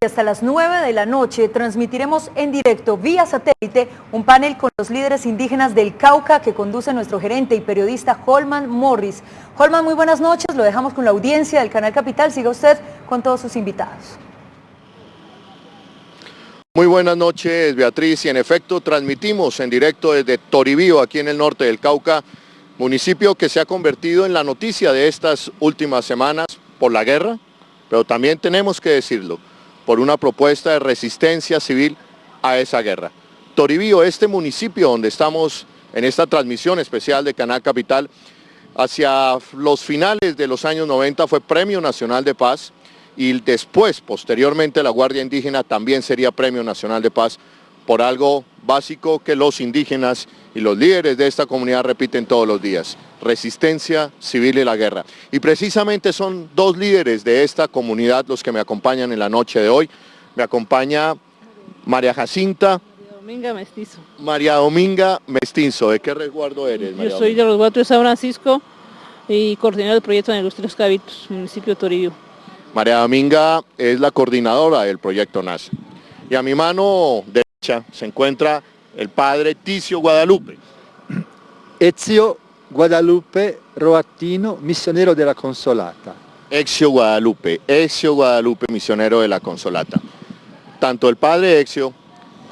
y hasta las 9 de la noche transmitiremos en directo vía satélite un panel con los líderes indígenas del Cauca que conduce nuestro gerente y periodista Holman Morris. Holman, muy buenas noches, lo dejamos con la audiencia del Canal Capital, siga usted con todos sus invitados. Muy buenas noches, Beatriz, y en efecto transmitimos en directo desde Toribío, aquí en el norte del Cauca, municipio que se ha convertido en la noticia de estas últimas semanas por la guerra, pero también tenemos que decirlo, por una propuesta de resistencia civil a esa guerra. Toribío, este municipio donde estamos en esta transmisión especial de Canal Capital, hacia los finales de los años 90 fue Premio Nacional de Paz, y después, posteriormente, la Guardia Indígena también sería Premio Nacional de Paz por algo básico que los indígenas y los líderes de esta comunidad repiten todos los días: resistencia civil y la guerra. Y precisamente son dos líderes de esta comunidad los que me acompañan en la noche de hoy. Me acompaña María Jacinta. María Dominga Mestizo. María Dominga Mestizo. ¿De qué resguardo eres, María? Yo soy de los Guatos de San Francisco y coordinador del proyecto en Los Cabitos, municipio de Toribío. María Dominga es la coordinadora del proyecto NAS. Y a mi mano derecha se encuentra el padre Ticio Guadalupe. Ezio Guadalupe Roattino, misionero de la Consolata. Ezio Guadalupe, misionero de la Consolata. Tanto el padre Ezio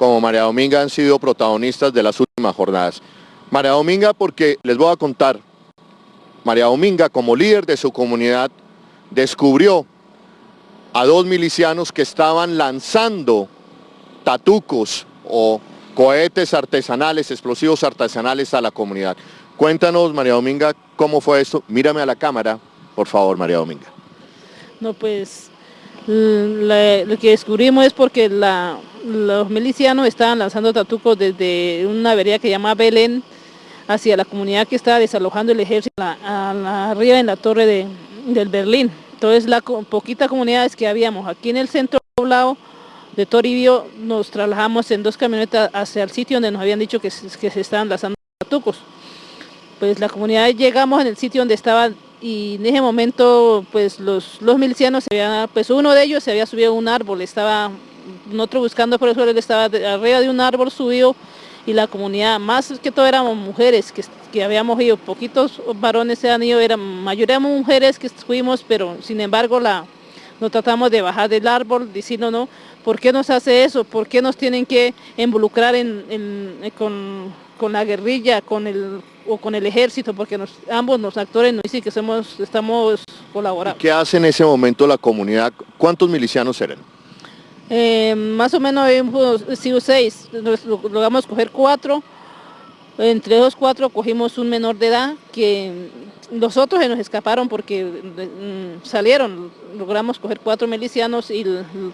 como María Dominga han sido protagonistas de las últimas jornadas. María Dominga, porque les voy a contar, María Dominga, como líder de su comunidad, descubrió a dos milicianos que estaban lanzando tatucos o cohetes artesanales, explosivos artesanales a la comunidad. Cuéntanos, María Dominga, ¿cómo fue esto? Mírame a la cámara, por favor, María Dominga. No, pues lo que descubrimos es porque los milicianos estaban lanzando tatucos desde una vereda que se llama Belén hacia la comunidad que estaba desalojando el ejército arriba en la torre del Berlín. Entonces la poquita comunidades que habíamos aquí en el centro poblado de Toribío, nos trasladamos en 2 camionetas hacia el sitio donde nos habían dicho que se estaban lanzando tatucos. Pues la comunidad, llegamos en el sitio donde estaban y en ese momento pues los milicianos, pues uno de ellos se había subido a un árbol, estaba nosotros buscando por eso, él estaba arriba de un árbol subido, y la comunidad, más que todo éramos mujeres que habíamos ido, poquitos varones se han ido, mayoría mujeres que fuimos, pero sin embargo nos tratamos de bajar del árbol diciendo, no, ¿por qué nos hace eso? ¿Por qué nos tienen que involucrar con la guerrilla, con el ejército? Porque ambos los actores nos dicen que estamos colaborando. ¿Qué hace en ese momento la comunidad? ¿Cuántos milicianos eran? Más o menos hemos sido 6, logramos coger 4, entre esos 4 cogimos un menor de edad, que los otros se nos escaparon porque salieron, logramos coger 4 milicianos y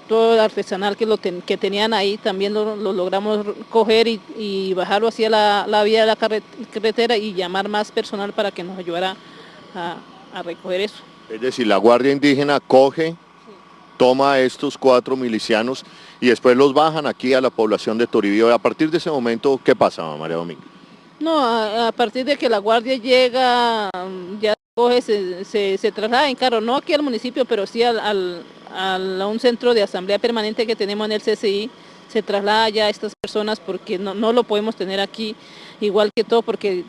todo el artesanal que tenían ahí también lo logramos coger y bajarlo hacia la vía de la carretera y llamar más personal para que nos ayudara a recoger eso. Es decir, la Guardia Indígena coge, toma a estos 4 milicianos y después los bajan aquí a la población de Toribío. A partir de ese momento, ¿qué pasa, María Dominga? No, a partir de que la Guardia llega, ya coge, se traslada en carro, no aquí al municipio, pero sí a un centro de asamblea permanente que tenemos en el CCI, se traslada ya a estas personas porque no lo podemos tener aquí, igual que todo, porque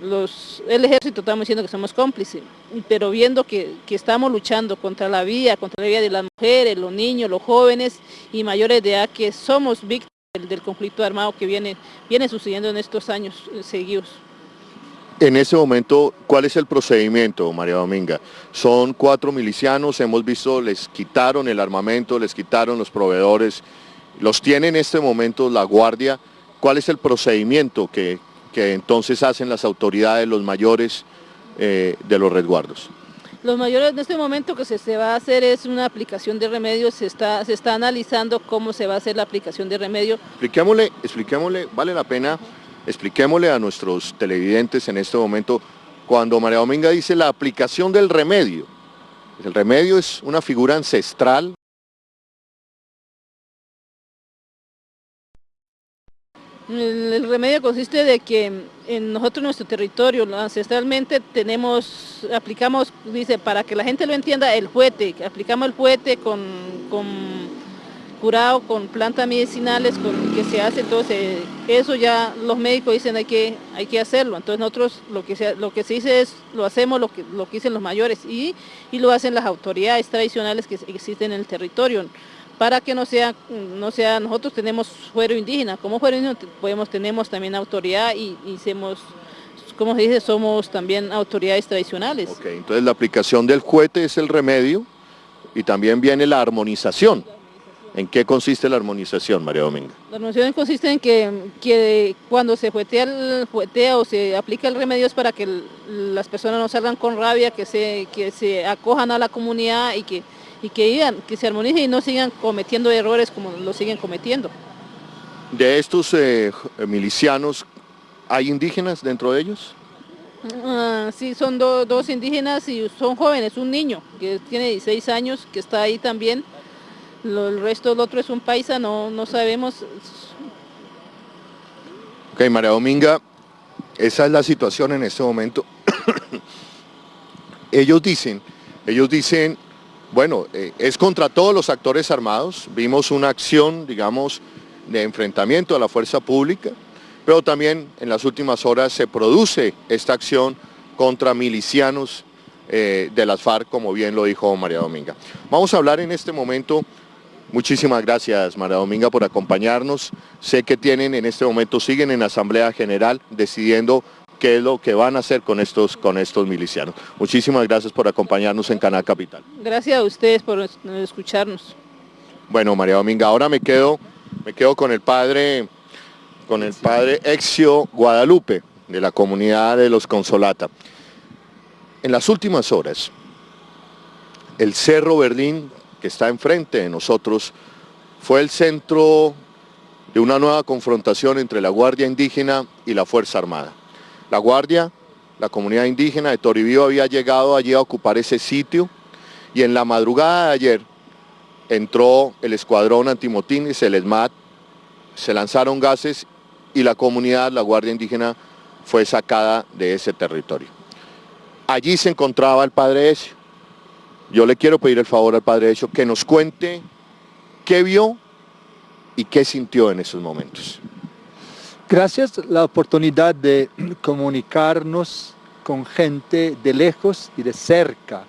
el ejército estamos diciendo que somos cómplices, pero viendo que estamos luchando contra la vida de las mujeres, los niños, los jóvenes y mayores de edad, que somos víctimas del conflicto armado que viene sucediendo en estos años seguidos. En ese momento, ¿cuál es el procedimiento, María Dominga? Son 4 milicianos, hemos visto, les quitaron el armamento, les quitaron los proveedores, los tiene en este momento la Guardia. ¿Cuál es el procedimiento que entonces hacen las autoridades, los mayores de los resguardos? Los mayores en este momento que se va a hacer es una aplicación de remedios, se está analizando cómo se va a hacer la aplicación de remedio. Expliquémosle, vale la pena, expliquémosle a nuestros televidentes en este momento, cuando María Dominga dice la aplicación del remedio. El remedio es una figura ancestral. El remedio consiste de que nosotros en nuestro territorio ancestralmente aplicamos, dice, para que la gente lo entienda, el fuete, aplicamos el fuete con curado con plantas medicinales que se hace, entonces eso ya los médicos dicen hay que hacerlo, entonces nosotros lo que se dice es lo hacemos lo que dicen los mayores y lo hacen las autoridades tradicionales que existen en el territorio, para que no sea, nosotros tenemos fuero indígena, como fuero indígena tenemos también autoridad y como se dice, somos también autoridades tradicionales. Ok, entonces la aplicación del juete es el remedio y también viene la armonización. ¿En qué consiste la armonización, María Dominga? La armonización consiste en que cuando se juetea o se aplica el remedio es para que las personas no salgan con rabia, que se acojan a la comunidad y que se armonicen y no sigan cometiendo errores como lo siguen cometiendo. De estos milicianos, ¿hay indígenas dentro de ellos? Sí, son dos indígenas y son jóvenes, un niño que tiene 16 años que está ahí también. El resto del otro es un paisa, no sabemos. Ok, María Dominga, esa es la situación en este momento. Ellos dicen, bueno, es contra todos los actores armados. Vimos una acción, digamos, de enfrentamiento a la fuerza pública, pero también en las últimas horas se produce esta acción contra milicianos de las FARC, como bien lo dijo María Dominga. Vamos a hablar en este momento. Muchísimas gracias, María Dominga, por acompañarnos. Sé que en este momento siguen en Asamblea General decidiendo qué es lo que van a hacer con estos milicianos. Muchísimas gracias por acompañarnos en Canal Capital. Gracias a ustedes por escucharnos. Bueno, María Dominga, ahora me quedo con el padre Ezio Guadalupe, de la comunidad de los Consolata. En las últimas horas, el Cerro Berlín, que está enfrente de nosotros, fue el centro de una nueva confrontación entre la Guardia Indígena y la Fuerza Armada. La Guardia, la comunidad indígena de Toribío, había llegado allí a ocupar ese sitio y en la madrugada de ayer entró el escuadrón antimotines, el ESMAD, se lanzaron gases y la comunidad, la Guardia Indígena, fue sacada de ese territorio. Allí se encontraba el padre Ezio. Yo le quiero pedir el favor al padre Ezio que nos cuente qué vio y qué sintió en esos momentos. Gracias la oportunidad de comunicarnos con gente de lejos y de cerca.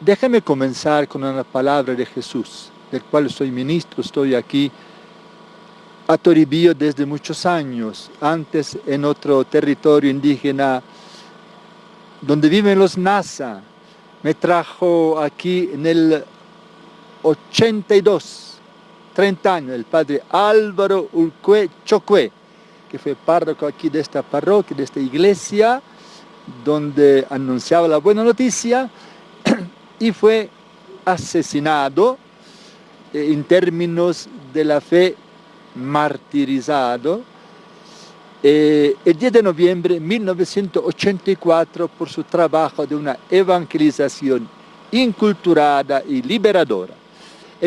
Déjeme comenzar con una palabra de Jesús, del cual soy ministro, estoy aquí a Toribío desde muchos años, antes en otro territorio indígena donde viven los Nasa. Me trajo aquí en el 82, 30 años, el padre Álvaro Ulcue Chocue, que fue párroco aquí de esta parroquia, de esta iglesia, donde anunciaba la buena noticia, y fue asesinado en términos de la fe, martirizado, el 10 de noviembre de 1984 por su trabajo de una evangelización inculturada y liberadora.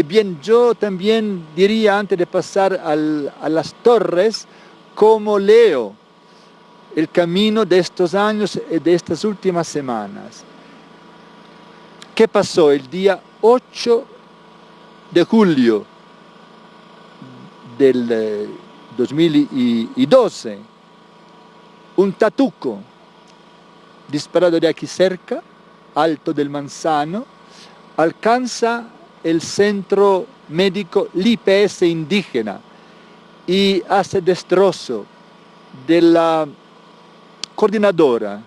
Bien, yo también diría, antes de pasar a las torres, cómo leo el camino de estos años y de estas últimas semanas. ¿Qué pasó el día 8 de julio del 2012? Un tatuco disparado de aquí cerca, Alto del Manzano, alcanza el centro médico, el IPS indígena, y hace destrozo de la coordinadora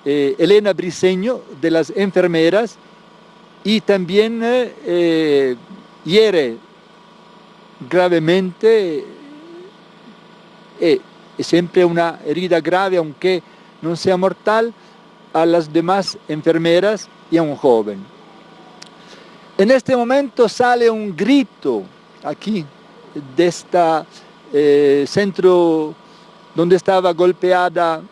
Elena Briceño, de las enfermeras, y también hiere gravemente, es siempre una herida grave, aunque no sea mortal, a las demás enfermeras y a un joven. En este momento sale un grito aquí de este centro donde estaba golpeada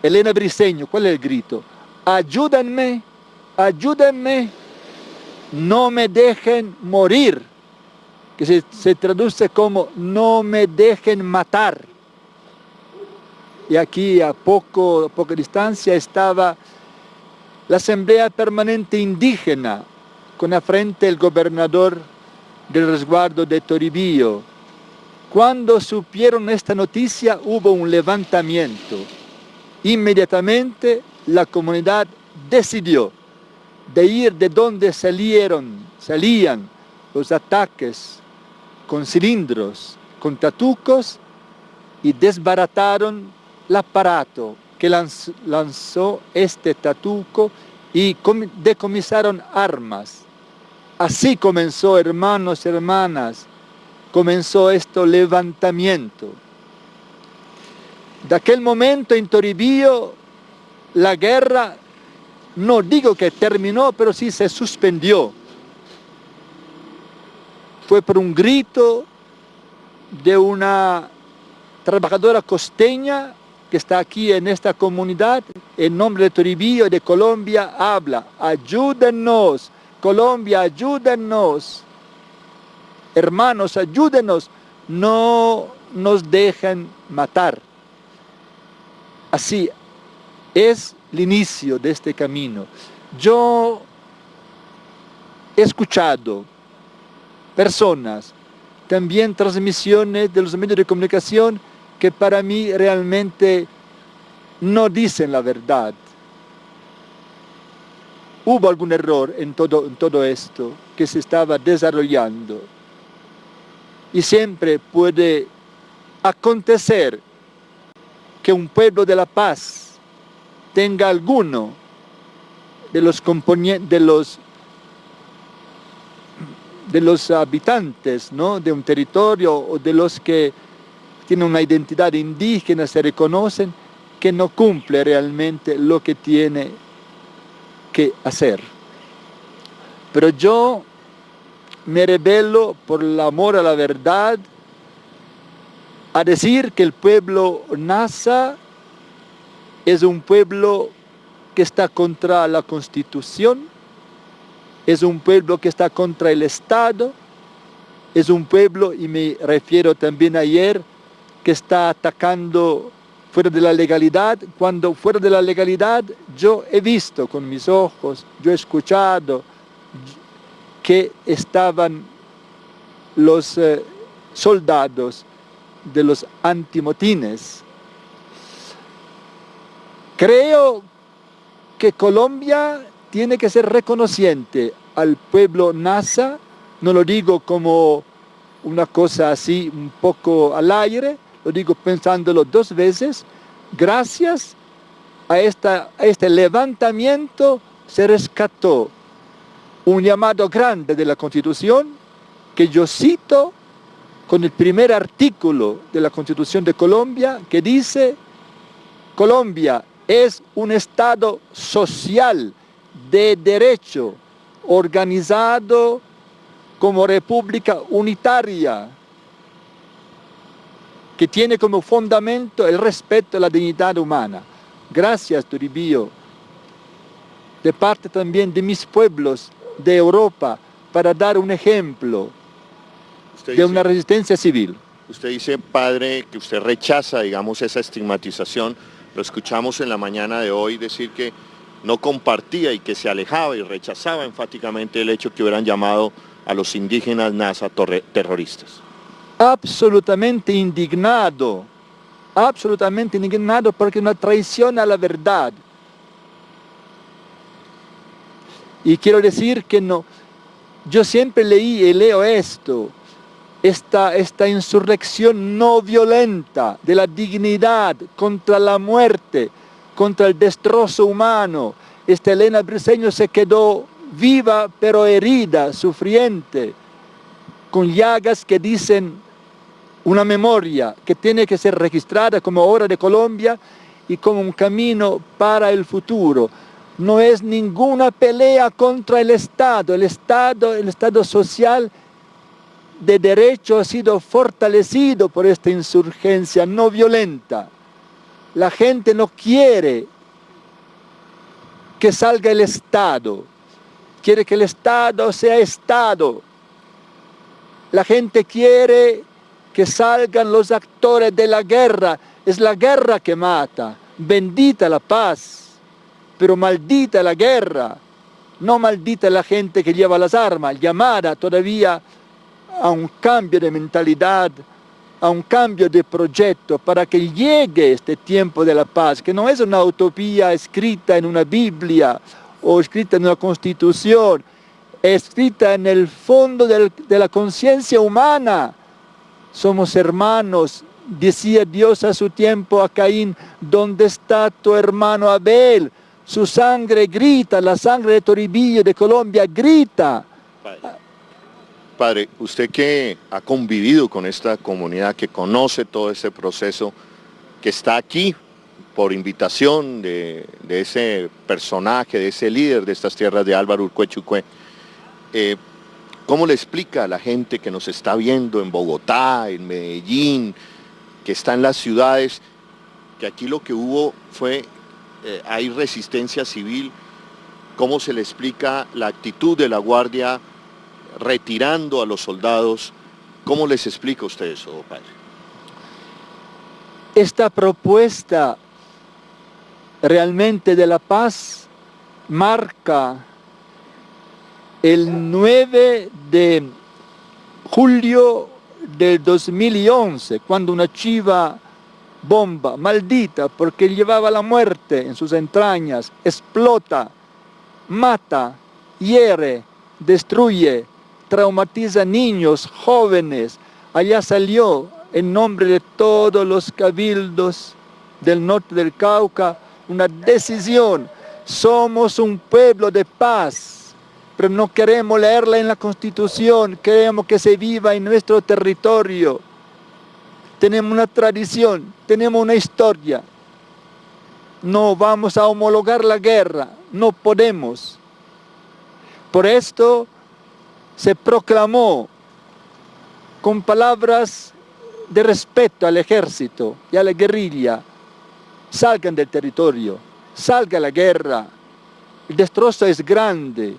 Elena Briceño. ¿Cuál es el grito? Ayúdenme, ayúdenme, no me dejen morir, que se traduce como no me dejen matar. Y aquí a poca distancia estaba la Asamblea Permanente Indígena, con a frente el gobernador del resguardo de Toribio. Cuando supieron esta noticia hubo un levantamiento. Inmediatamente la comunidad decidió de ir de donde salían los ataques con cilindros, con tatucos, y desbarataron el aparato que lanzó este tatuco y decomisaron armas. Así comenzó, hermanos y hermanas, comenzó este levantamiento. De aquel momento en Toribio la guerra, no digo que terminó, pero sí se suspendió. Fue por un grito de una trabajadora costeña que está aquí en esta comunidad, en nombre de Toribio y de Colombia, habla: ayúdennos, Colombia, ayúdennos, hermanos, ayúdenos, no nos dejen matar. Así es el inicio de este camino. Yo he escuchado personas, también transmisiones de los medios de comunicación, que para mí realmente no dicen la verdad. Hubo algún error en todo esto que se estaba desarrollando. Y siempre puede acontecer que un pueblo de La Paz tenga alguno de los habitantes, ¿no?, de un territorio, o de los que tienen una identidad indígena, se reconocen, que no cumple realmente lo que tiene que hacer. Pero yo me rebelo por el amor a la verdad a decir que el pueblo Nasa es un pueblo que está contra la Constitución, es un pueblo que está contra el Estado, es un pueblo, y me refiero también ayer, que está atacando fuera de la legalidad, cuando fuera de la legalidad yo he visto con mis ojos, yo he escuchado que estaban los soldados de los antimotines. Creo que Colombia tiene que ser reconociente al pueblo Nasa, no lo digo como una cosa así un poco al aire, lo digo pensándolo dos veces. Gracias a este levantamiento se rescató un llamado grande de la Constitución, que yo cito con el primer artículo de la Constitución de Colombia, que dice: Colombia es un Estado social de derecho, organizado como república unitaria, que tiene como fundamento el respeto a la dignidad humana. Gracias, Toribio, de parte también de mis pueblos de Europa, para dar un ejemplo de una resistencia civil. Usted dice, padre, que usted rechaza, digamos, esa estigmatización. Lo escuchamos en la mañana de hoy decir que no compartía y que se alejaba y rechazaba enfáticamente el hecho que hubieran llamado a los indígenas Nasa terroristas. Absolutamente indignado porque una traición a la verdad. Y quiero decir que no, yo siempre leí y leo esto, esta insurrección no violenta de la dignidad contra la muerte, contra el destrozo humano. Esta Elena Briceño se quedó viva pero herida, sufriente, con llagas que dicen una memoria que tiene que ser registrada como obra de Colombia y como un camino para el futuro. No es ninguna pelea contra el Estado. El Estado social de derecho ha sido fortalecido por esta insurgencia no violenta. La gente no quiere que salga el Estado, quiere que el Estado sea Estado. La gente quiere que salgan los actores de la guerra. Es la guerra que mata. Bendita la paz, pero maldita la guerra. No maldita la gente que lleva las armas, llamada todavía a un cambio de mentalidad, a un cambio de proyecto para que llegue este tiempo de la paz, que no es una utopía escrita en una Biblia o escrita en una constitución, escrita en el fondo de la conciencia humana. Somos hermanos, decía Dios a su tiempo a Caín, ¿dónde está tu hermano Abel? Su sangre grita, la sangre de Toribio, de Colombia, grita. Padre, usted que ha convivido con esta comunidad, que conoce todo ese proceso, que está aquí por invitación de ese personaje, de ese líder de estas tierras de Álvaro Urqué, ¿cómo le explica a la gente que nos está viendo en Bogotá, en Medellín, que está en las ciudades, que aquí lo que hubo fue, hay resistencia civil? ¿Cómo se le explica la actitud de la Guardia retirando a los soldados? ¿Cómo les explica usted eso, padre? Esta propuesta realmente de la paz marca el 9 de julio del 2011, cuando una chiva bomba maldita, porque llevaba la muerte en sus entrañas, explota, mata, hiere, destruye, traumatiza niños, jóvenes. Allá salió en nombre de todos los cabildos del norte del Cauca una decisión. Somos un pueblo de paz, pero no queremos leerla en la Constitución, queremos que se viva en nuestro territorio. Tenemos una tradición, tenemos una historia. No vamos a homologar la guerra, no podemos. Por esto se proclamó con palabras de respeto al ejército y a la guerrilla: salgan del territorio, salga la guerra, el destrozo es grande,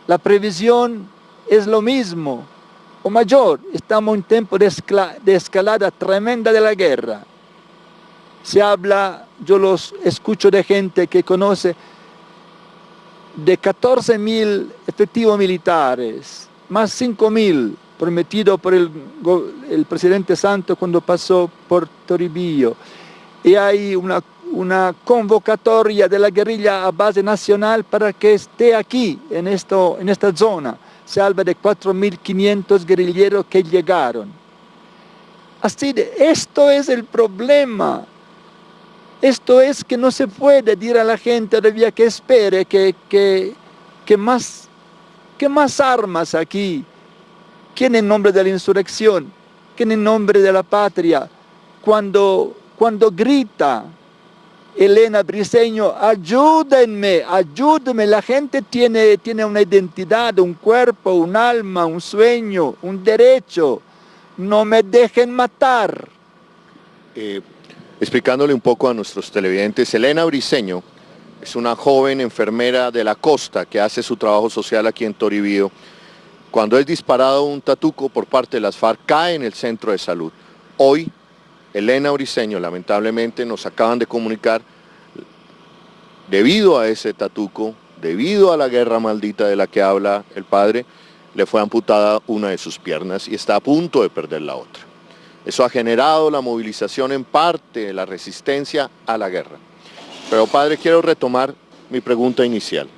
la previsión es lo mismo o mayor, estamos en tiempo de escalada tremenda de la guerra. Se habla, yo los escucho de gente que conoce, de 14.000 efectivos militares, más 5.000 prometido por el presidente Santos cuando pasó por Toribio. Y hay una convocatoria de la guerrilla a base nacional para que esté aquí, en esta zona. Se habla de 4.500 guerrilleros que llegaron. Así de, esto es el problema. Esto es que no se puede decir a la gente todavía que espere que más armas aquí. ¿Quién en nombre de la insurrección? ¿Quién en nombre de la patria? Cuando grita Elena Briceño, ayúdenme, ayúdenme, la gente tiene una identidad, un cuerpo, un alma, un sueño, un derecho, no me dejen matar. Explicándole un poco a nuestros televidentes, Elena Briceño es una joven enfermera de la costa que hace su trabajo social aquí en Toribío. Cuando es disparado un tatuco por parte de las FARC, cae en el centro de salud. Hoy, Elena Briceño, lamentablemente, nos acaban de comunicar, debido a ese tatuco, debido a la guerra maldita de la que habla el padre, le fue amputada una de sus piernas y está a punto de perder la otra. Eso ha generado la movilización en parte de la resistencia a la guerra. Pero padre, quiero retomar mi pregunta inicial.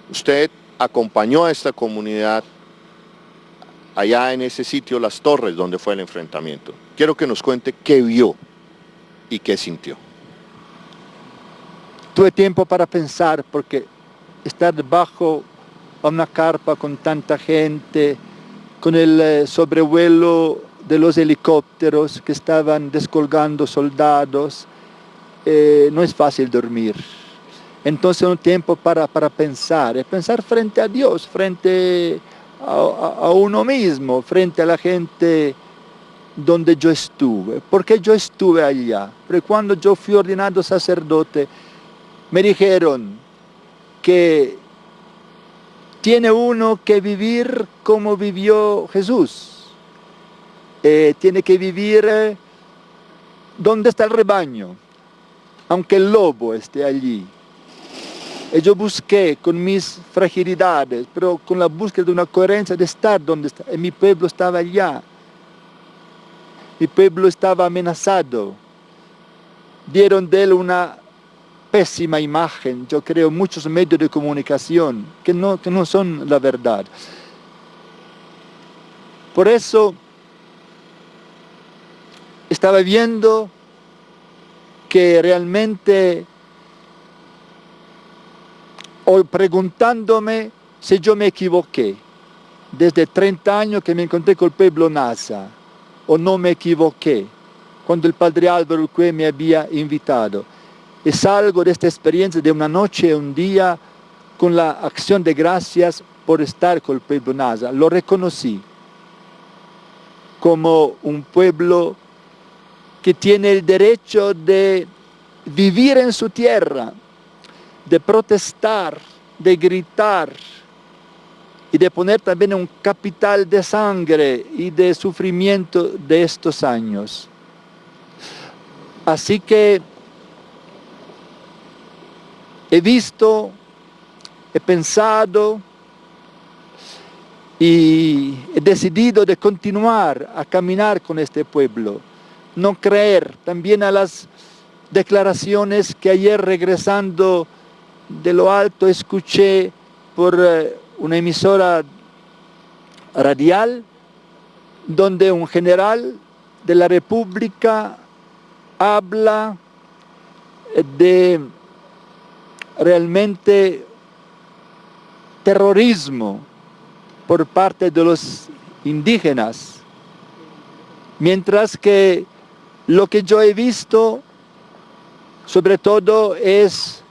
Usted acompañó a esta comunidad allá en ese sitio, Las Torres, donde fue el enfrentamiento. Quiero que nos cuente qué vio y qué sintió. Tuve tiempo para pensar, porque estar debajo de una carpa con tanta gente, con el sobrevuelo de los helicópteros que estaban descolgando soldados, no es fácil dormir. Entonces un tiempo para pensar, pensar frente a Dios, frente a uno mismo, frente a la gente donde yo estuve. Porque yo estuve allá. Porque cuando yo fui ordenado sacerdote, me dijeron que tiene uno que vivir como vivió Jesús. Tiene que vivir donde está el rebaño, aunque el lobo esté allí. Y yo busqué con mis fragilidades, pero con la búsqueda de una coherencia de estar donde está. Y mi pueblo estaba allá. Mi pueblo estaba amenazado. Dieron de él una pésima imagen, yo creo, muchos medios de comunicación que no son la verdad. Por eso estaba viendo que realmente, o preguntándome si yo me equivoqué, desde 30 años que me encontré con el pueblo Nasa, o no me equivoqué, cuando el padre Álvaro Uruguay me había invitado. Y salgo de esta experiencia de una noche, un día, con la acción de gracias por estar con el pueblo Nasa. Lo reconocí como un pueblo que tiene el derecho de vivir en su tierra, de protestar, de gritar y de poner también un capital de sangre y de sufrimiento de estos años. Así que he visto, he pensado y he decidido de continuar a caminar con este pueblo, no creer también a las declaraciones que ayer regresando de lo alto escuché por una emisora radial donde un general de la República habla de realmente terrorismo por parte de los indígenas, mientras que lo que yo he visto sobre todo es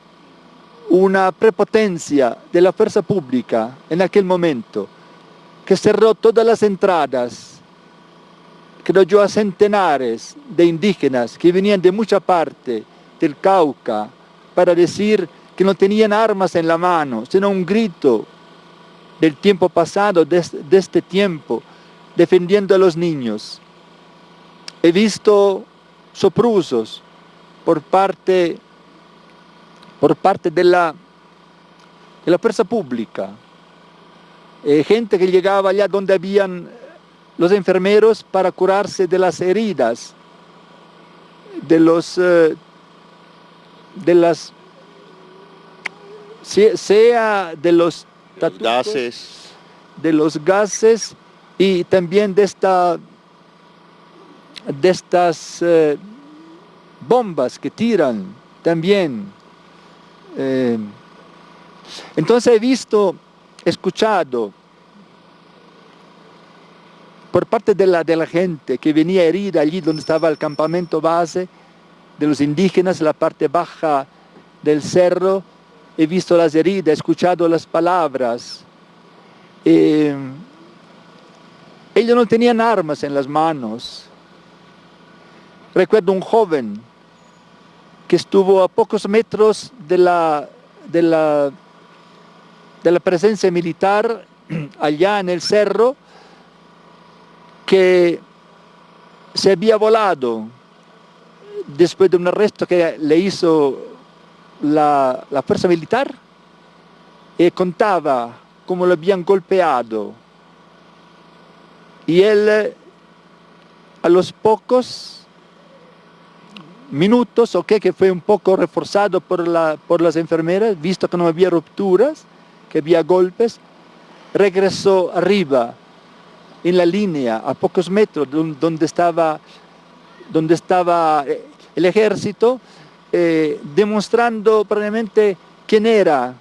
una prepotencia de la fuerza pública en aquel momento, que cerró todas las entradas, creo yo, a centenares de indígenas que venían de mucha parte del Cauca para decir que no tenían armas en la mano, sino un grito del tiempo pasado, de este tiempo, defendiendo a los niños. He visto soprusos por parte de la fuerza pública, gente que llegaba allá donde habían los enfermeros para curarse de las heridas, sea de los tatucos, de los gases y también de estas bombas que tiran también. Entonces he visto, escuchado por parte de la gente que venía herida allí donde estaba el campamento base de los indígenas, la parte baja del cerro. He visto las heridas, he escuchado las palabras. Ellos no tenían armas en las manos. Recuerdo un joven que estuvo a pocos metros de la presencia militar allá en el cerro, que se había volado después de un arresto que le hizo la fuerza militar, y contaba cómo lo habían golpeado. Y él, a los pocos minutos, que fue un poco reforzado por las enfermeras, visto que no había rupturas, que había golpes, regresó arriba, en la línea, a pocos metros donde estaba el ejército, demostrando probablemente quién era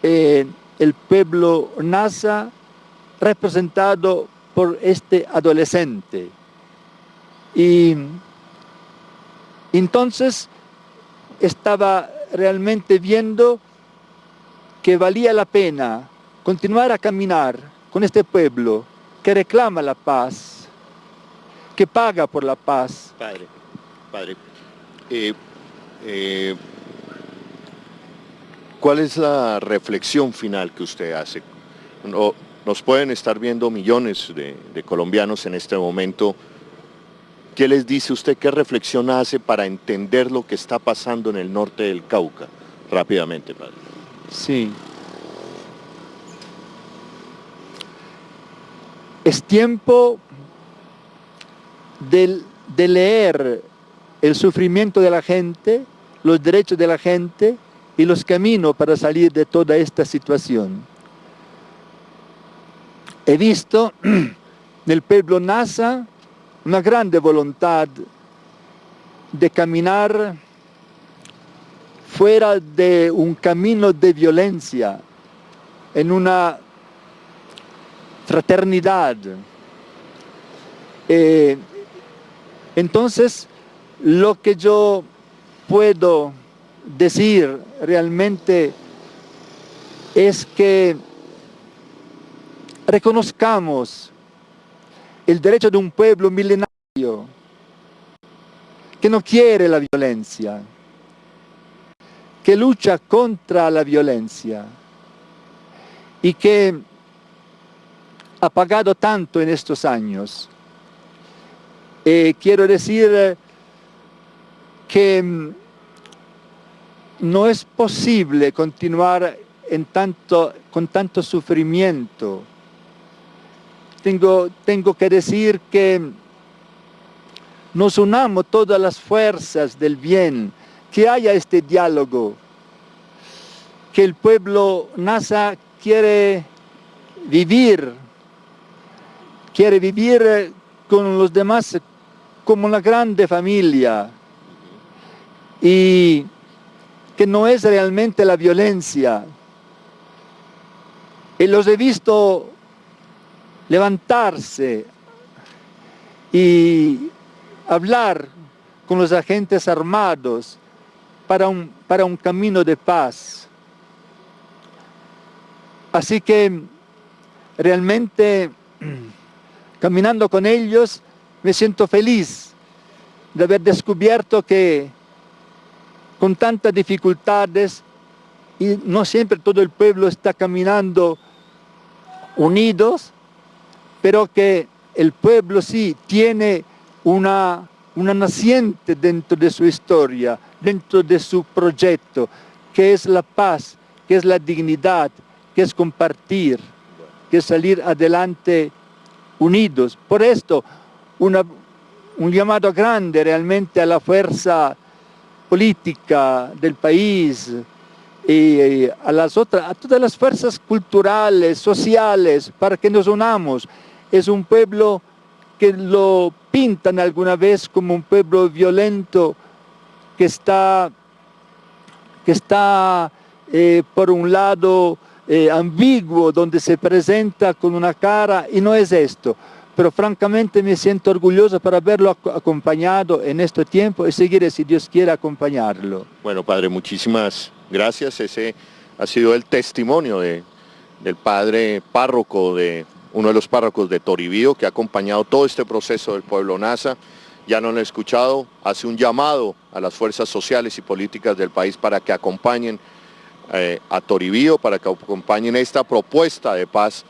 el pueblo Nasa representado por este adolescente. Y entonces estaba realmente viendo que valía la pena continuar a caminar con este pueblo que reclama la paz, que paga por la paz. Padre, ¿cuál es la reflexión final que usted hace? Nos pueden estar viendo millones de colombianos en este momento. ¿Qué les dice usted? ¿Qué reflexión hace para entender lo que está pasando en el norte del Cauca? Rápidamente, padre. Sí. Es tiempo de leer el sufrimiento de la gente, los derechos de la gente y los caminos para salir de toda esta situación. He visto en el pueblo Nasa una grande voluntad de caminar fuera de un camino de violencia, en una fraternidad. Entonces, lo que yo puedo decir realmente es que reconozcamos el derecho de un pueblo milenario que no quiere la violencia, que lucha contra la violencia y que ha pagado tanto en estos años. Quiero decir que no es posible continuar con tanto sufrimiento. Tengo que decir que nos unamos todas las fuerzas del bien, que haya este diálogo, que el pueblo Nasa quiere vivir con los demás como una grande familia y que no es realmente la violencia. Y los he visto levantarse y hablar con los agentes armados para un camino de paz. Así que realmente caminando con ellos me siento feliz de haber descubierto que con tantas dificultades y no siempre todo el pueblo está caminando unidos, pero que el pueblo sí tiene una naciente dentro de su historia, dentro de su proyecto, que es la paz, que es la dignidad, que es compartir, que es salir adelante unidos. Por esto, un llamado grande realmente a la fuerza política del país y a todas las fuerzas culturales, sociales, para que nos unamos. Es un pueblo que lo pintan alguna vez como un pueblo violento, que está por un lado ambiguo, donde se presenta con una cara, y no es esto. Pero francamente me siento orgulloso por haberlo acompañado en este tiempo y seguiré, si Dios quiere, acompañarlo. Bueno, padre, muchísimas gracias. Ese ha sido el testimonio del padre párroco, de uno de los párrocos de Toribío, que ha acompañado todo este proceso del pueblo Nasa. Ya no lo he escuchado, hace un llamado a las fuerzas sociales y políticas del país para que acompañen a Toribío, para que acompañen esta propuesta de paz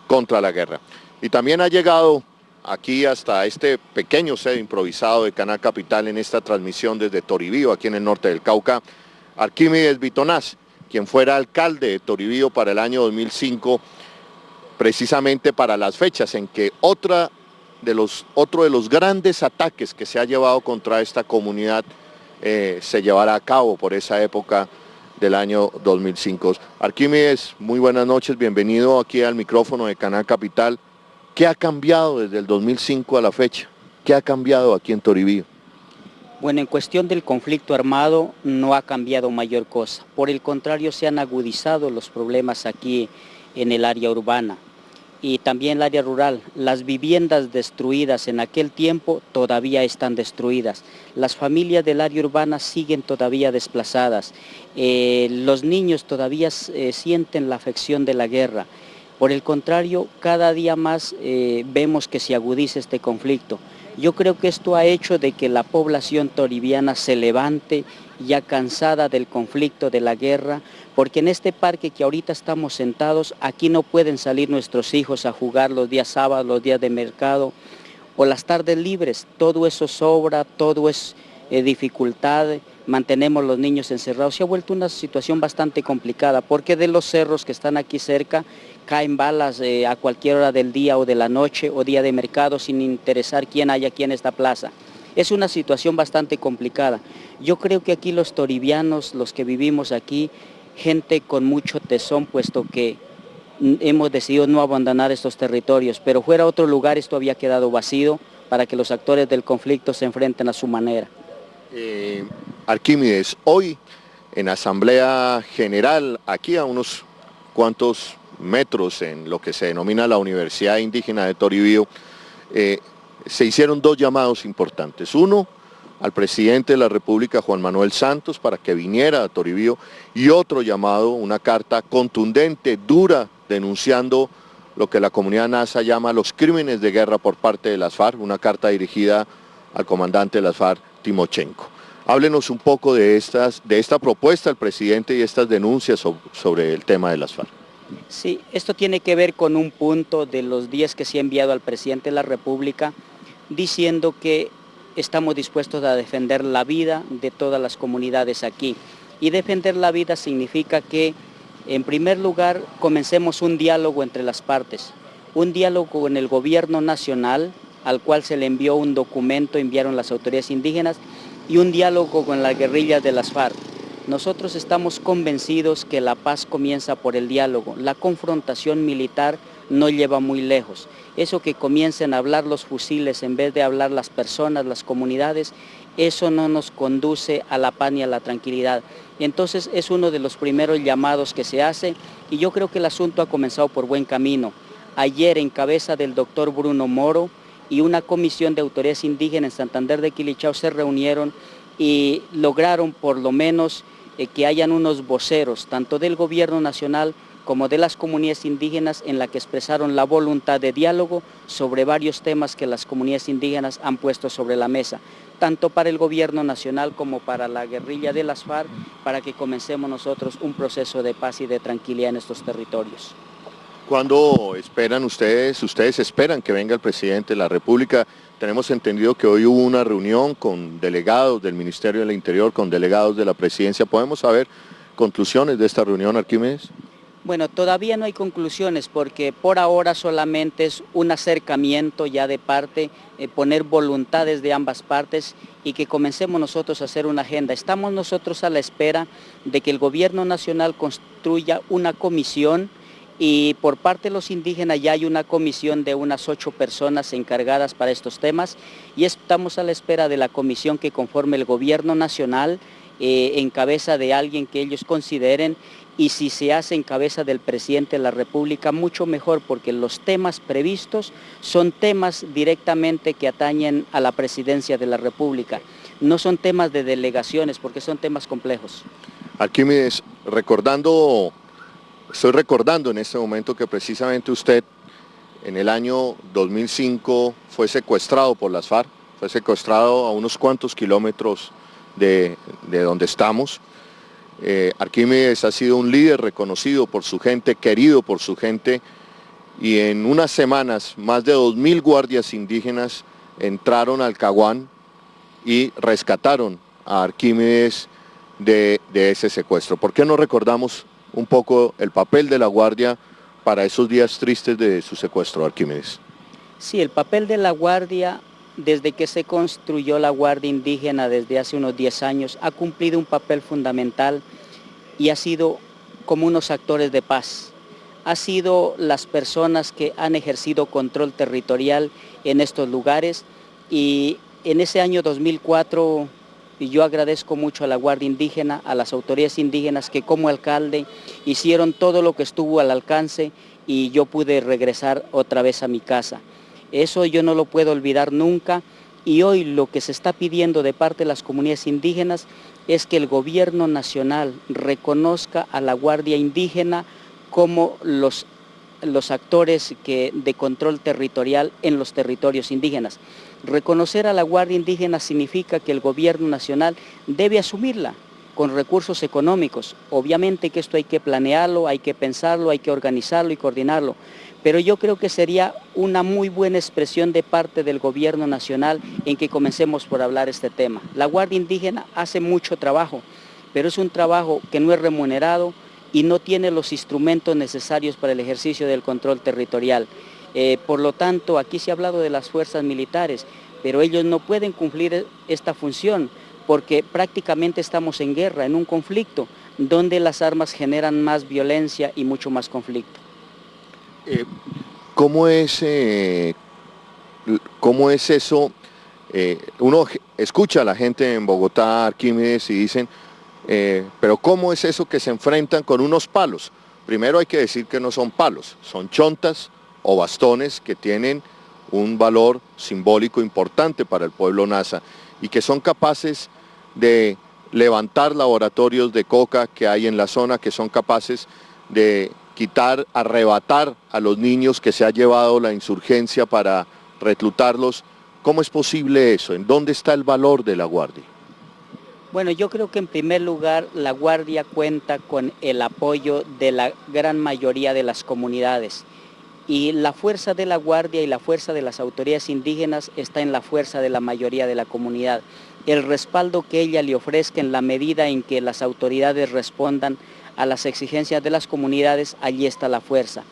contra la guerra. Y también ha llegado aquí hasta este pequeño set improvisado de Canal Capital en esta transmisión desde Toribío, aquí en el norte del Cauca, Arquímedes Bitonás, quien fuera alcalde de Toribío para el año 2005, precisamente para las fechas en que otro de los grandes ataques que se ha llevado contra esta comunidad se llevará a cabo por esa época del año 2005. Arquímedes, muy buenas noches, bienvenido aquí al micrófono de Canal Capital. ¿Qué ha cambiado desde el 2005 a la fecha? ¿Qué ha cambiado aquí en Toribío? Bueno, en cuestión del conflicto armado no ha cambiado mayor cosa. Por el contrario, se han agudizado los problemas aquí en el área urbana y también el área rural. Las viviendas destruidas en aquel tiempo todavía están destruidas. Las familias del área urbana siguen todavía desplazadas. Los niños todavía sienten la afección de la guerra. Por el contrario, cada día más vemos que se agudiza este conflicto. Yo creo que esto ha hecho de que la población toribiana se levante ya cansada del conflicto, de la guerra, porque en este parque que ahorita estamos sentados, aquí no pueden salir nuestros hijos a jugar los días sábados, los días de mercado o las tardes libres. Todo eso sobra, todo es dificultad, mantenemos los niños encerrados. Se ha vuelto una situación bastante complicada porque de los cerros que están aquí cerca caen balas a cualquier hora del día o de la noche o día de mercado sin interesar quién hay aquí en esta plaza. Es una situación bastante complicada. Yo creo que aquí los toribianos, los que vivimos aquí, gente con mucho tesón, puesto que hemos decidido no abandonar estos territorios, pero fuera otro lugar esto había quedado vacío para que los actores del conflicto se enfrenten a su manera. Arquímedes, hoy en Asamblea General, aquí a unos cuantos metros en lo que se denomina la Universidad Indígena de Toribío, se hicieron dos llamados importantes. Uno, al presidente de la República, Juan Manuel Santos, para que viniera a Toribío, y otro llamado, una carta contundente, dura, denunciando lo que la comunidad NASA llama los crímenes de guerra por parte de las FARC, una carta dirigida al comandante de las FARC, Timochenko. Háblenos un poco de esta propuesta del presidente y estas denuncias sobre el tema de las FARC. Sí, esto tiene que ver con un punto de los 10 que se ha enviado al presidente de la República, diciendo que estamos dispuestos a defender la vida de todas las comunidades aquí. Y defender la vida significa que, en primer lugar, comencemos un diálogo entre las partes, un diálogo en el gobierno nacional, al cual se le envió un documento, enviaron las autoridades indígenas, y un diálogo con las guerrillas de las FARC. Nosotros estamos convencidos que la paz comienza por el diálogo. La confrontación militar no lleva muy lejos. Eso que comiencen a hablar los fusiles en vez de hablar las personas, las comunidades, eso no nos conduce a la paz ni a la tranquilidad. Entonces es uno de los primeros llamados que se hace y yo creo que el asunto ha comenzado por buen camino. Ayer, en cabeza del doctor Bruno Moro y una comisión de autoridades indígenas en Santander de Quilichao, se reunieron y lograron por lo menos que hayan unos voceros, tanto del gobierno nacional como de las comunidades indígenas, en la que expresaron la voluntad de diálogo sobre varios temas que las comunidades indígenas han puesto sobre la mesa, tanto para el gobierno nacional como para la guerrilla de las FARC, para que comencemos nosotros un proceso de paz y de tranquilidad en estos territorios. ¿Cuándo esperan ustedes esperan que venga el presidente de la República? Tenemos entendido que hoy hubo una reunión con delegados del Ministerio del Interior, con delegados de la Presidencia. ¿Podemos saber conclusiones de esta reunión, Arquímedes? Bueno, todavía no hay conclusiones porque por ahora solamente es un acercamiento ya de parte, poner voluntades de ambas partes y que comencemos nosotros a hacer una agenda. Estamos nosotros a la espera de que el gobierno nacional construya una comisión y por parte de los indígenas ya hay una comisión de unas 8 personas encargadas para estos temas y estamos a la espera de la comisión que conforme el gobierno nacional en cabeza de alguien que ellos consideren, y si se hace en cabeza del presidente de la República, mucho mejor, porque los temas previstos son temas directamente que atañen a la presidencia de la República, no son temas de delegaciones porque son temas complejos. Arquímedes, estoy recordando en este momento que precisamente usted en el año 2005 fue secuestrado por las FARC, fue secuestrado a unos cuantos kilómetros de donde estamos. Arquímedes ha sido un líder reconocido por su gente, querido por su gente, y en unas semanas más de 2.000 guardias indígenas entraron al Caguán y rescataron a Arquímedes de ese secuestro. ¿Por qué no recordamos un poco el papel de la Guardia para esos días tristes de su secuestro, Arquímedes? Sí, el papel de la Guardia, desde que se construyó la Guardia Indígena desde hace unos 10 años, ha cumplido un papel fundamental y ha sido como unos actores de paz. Ha sido las personas que han ejercido control territorial en estos lugares y en ese año 2004 yo agradezco mucho a la Guardia Indígena, a las autoridades indígenas que como alcalde hicieron todo lo que estuvo al alcance y yo pude regresar otra vez a mi casa. Eso yo no lo puedo olvidar nunca y hoy lo que se está pidiendo de parte de las comunidades indígenas es que el gobierno nacional reconozca a la Guardia Indígena como los actores de control territorial en los territorios indígenas. Reconocer a la Guardia Indígena significa que el gobierno nacional debe asumirla con recursos económicos. Obviamente que esto hay que planearlo, hay que pensarlo, hay que organizarlo y coordinarlo, pero yo creo que sería una muy buena expresión de parte del gobierno nacional en que comencemos por hablar este tema. La Guardia Indígena hace mucho trabajo, pero es un trabajo que no es remunerado y no tiene los instrumentos necesarios para el ejercicio del control territorial. Por lo tanto, aquí se ha hablado de las fuerzas militares, pero ellos no pueden cumplir esta función porque prácticamente estamos en guerra, en un conflicto, donde las armas generan más violencia y mucho más conflicto. ¿Cómo es eso? Uno escucha a la gente en Bogotá, Arquímedes, y dicen, pero ¿cómo es eso que se enfrentan con unos palos? Primero hay que decir que no son palos, son chontas o bastones que tienen un valor simbólico importante para el pueblo nasa y que son capaces de levantar laboratorios de coca que hay en la zona, que son capaces de quitar, arrebatar a los niños que se ha llevado la insurgencia para reclutarlos. ¿Cómo es posible eso? ¿En dónde está el valor de la Guardia? Bueno, yo creo que en primer lugar la Guardia cuenta con el apoyo de la gran mayoría de las comunidades y la fuerza de la Guardia y la fuerza de las autoridades indígenas está en la fuerza de la mayoría de la comunidad. El respaldo que ella le ofrezca en la medida en que las autoridades respondan a las exigencias de las comunidades, allí está la fuerza.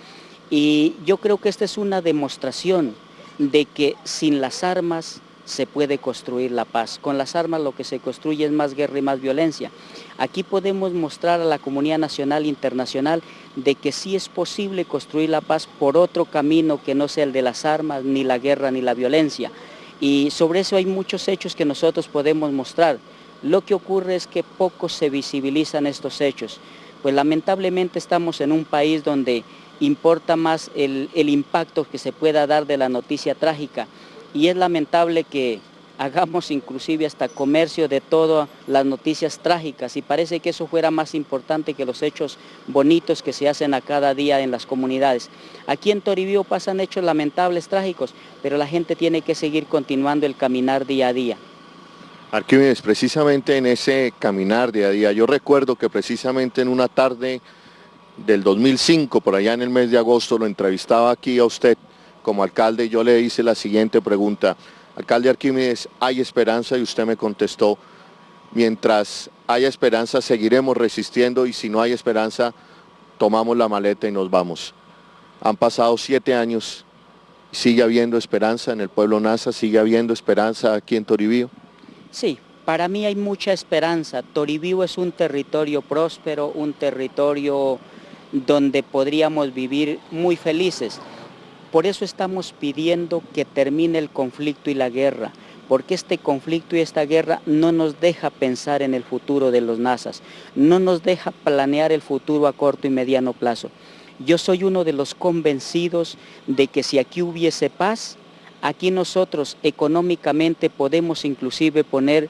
Y yo creo que esta es una demostración de que sin las armas se puede construir la paz. Con las armas lo que se construye es más guerra y más violencia. Aquí podemos mostrar a la comunidad nacional e internacional de que sí es posible construir la paz por otro camino que no sea el de las armas, ni la guerra, ni la violencia. Y sobre eso hay muchos hechos que nosotros podemos mostrar. Lo que ocurre es que poco se visibilizan estos hechos. Pues lamentablemente estamos en un país donde importa más el impacto que se pueda dar de la noticia trágica y es lamentable que hagamos inclusive hasta comercio de todas las noticias trágicas y parece que eso fuera más importante que los hechos bonitos que se hacen a cada día en las comunidades. Aquí en Toribío pasan hechos lamentables, trágicos, pero la gente tiene que seguir continuando el caminar día a día. Arquímedes, precisamente en ese caminar día a día, yo recuerdo que precisamente en una tarde del 2005, por allá en el mes de agosto, lo entrevistaba aquí a usted como alcalde y yo le hice la siguiente pregunta. Alcalde Arquímedes, ¿hay esperanza? Y usted me contestó, mientras haya esperanza seguiremos resistiendo y si no hay esperanza, tomamos la maleta y nos vamos. Han pasado 7 años, ¿sigue habiendo esperanza en el pueblo nasa? ¿Sigue habiendo esperanza aquí en Toribío? Sí, para mí hay mucha esperanza. Toribío es un territorio próspero, un territorio donde podríamos vivir muy felices. Por eso estamos pidiendo que termine el conflicto y la guerra, porque este conflicto y esta guerra no nos deja pensar en el futuro de los nasas, no nos deja planear el futuro a corto y mediano plazo. Yo soy uno de los convencidos de que si aquí hubiese paz, aquí nosotros económicamente podemos inclusive poner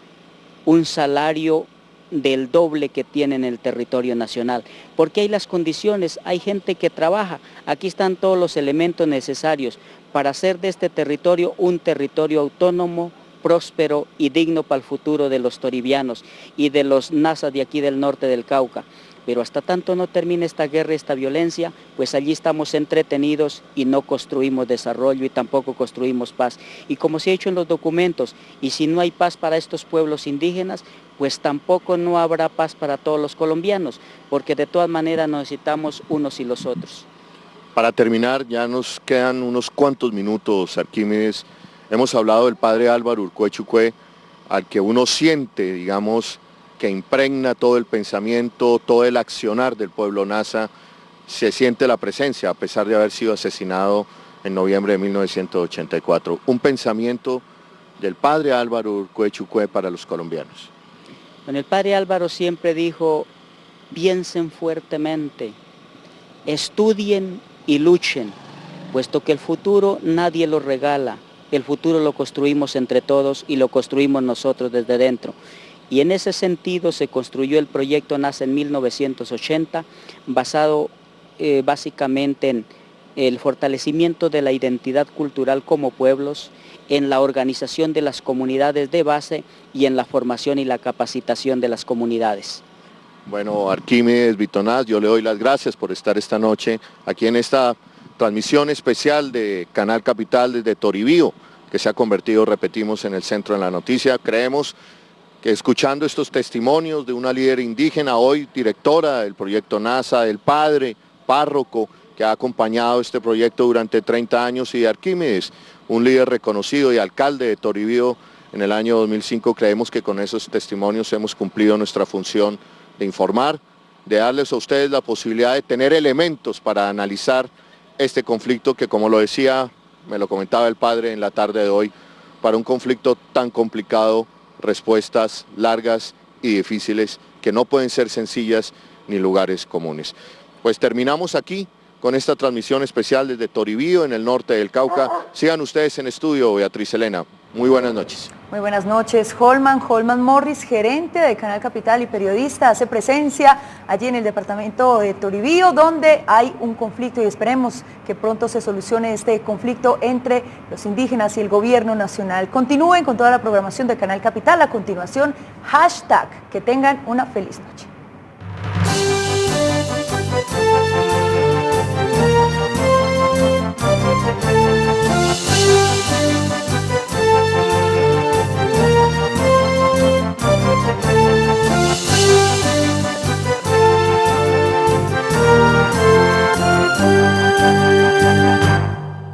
un salario del doble que tienen en el territorio nacional, porque hay las condiciones, hay gente que trabaja, aquí están todos los elementos necesarios para hacer de este territorio un territorio autónomo, próspero y digno para el futuro de los toribianos y de los nasas de aquí del norte del Cauca. Pero hasta tanto no termine esta guerra y esta violencia, pues allí estamos entretenidos y no construimos desarrollo y tampoco construimos paz. Y como se ha hecho en los documentos, y si no hay paz para estos pueblos indígenas, pues tampoco no habrá paz para todos los colombianos, porque de todas maneras necesitamos unos y los otros. Para terminar, ya nos quedan unos cuantos minutos, Arquímedes. Hemos hablado del padre Álvaro Urqué Chucué, al que uno siente, digamos, que impregna todo el pensamiento, todo el accionar del pueblo nasa, se siente la presencia a pesar de haber sido asesinado en noviembre de 1984. Un pensamiento del padre Álvaro Urqué Chucué para los colombianos. Bueno, el padre Álvaro siempre dijo, piensen fuertemente, estudien y luchen, puesto que el futuro nadie lo regala, el futuro lo construimos entre todos y lo construimos nosotros desde dentro. Y en ese sentido se construyó el proyecto NASA en 1980, basado básicamente en el fortalecimiento de la identidad cultural como pueblos, en la organización de las comunidades de base y en la formación y la capacitación de las comunidades. Bueno, Arquímedes Bitonás, yo le doy las gracias por estar esta noche aquí en esta transmisión especial de Canal Capital desde Toribío, que se ha convertido, repetimos, en el centro de la noticia. Creemos que escuchando estos testimonios de una líder indígena, hoy directora del proyecto NASA, del padre, párroco, que ha acompañado este proyecto durante 30 años, y de Arquímedes, un líder reconocido y alcalde de Toribío en el año 2005, creemos que con esos testimonios hemos cumplido nuestra función de informar, de darles a ustedes la posibilidad de tener elementos para analizar este conflicto que, como lo decía, me lo comentaba el padre en la tarde de hoy, para un conflicto tan complicado, respuestas largas y difíciles que no pueden ser sencillas ni lugares comunes. Pues terminamos aquí con esta transmisión especial desde Toribío, en el norte del Cauca. Sigan ustedes en estudio, Beatriz Elena. Muy buenas noches. Muy buenas noches. Holman Morris, gerente de Canal Capital y periodista, hace presencia allí en el departamento de Toribío, donde hay un conflicto, y esperemos que pronto se solucione este conflicto entre los indígenas y el gobierno nacional. Continúen con toda la programación de Canal Capital. A continuación, hashtag. Que tengan una feliz noche.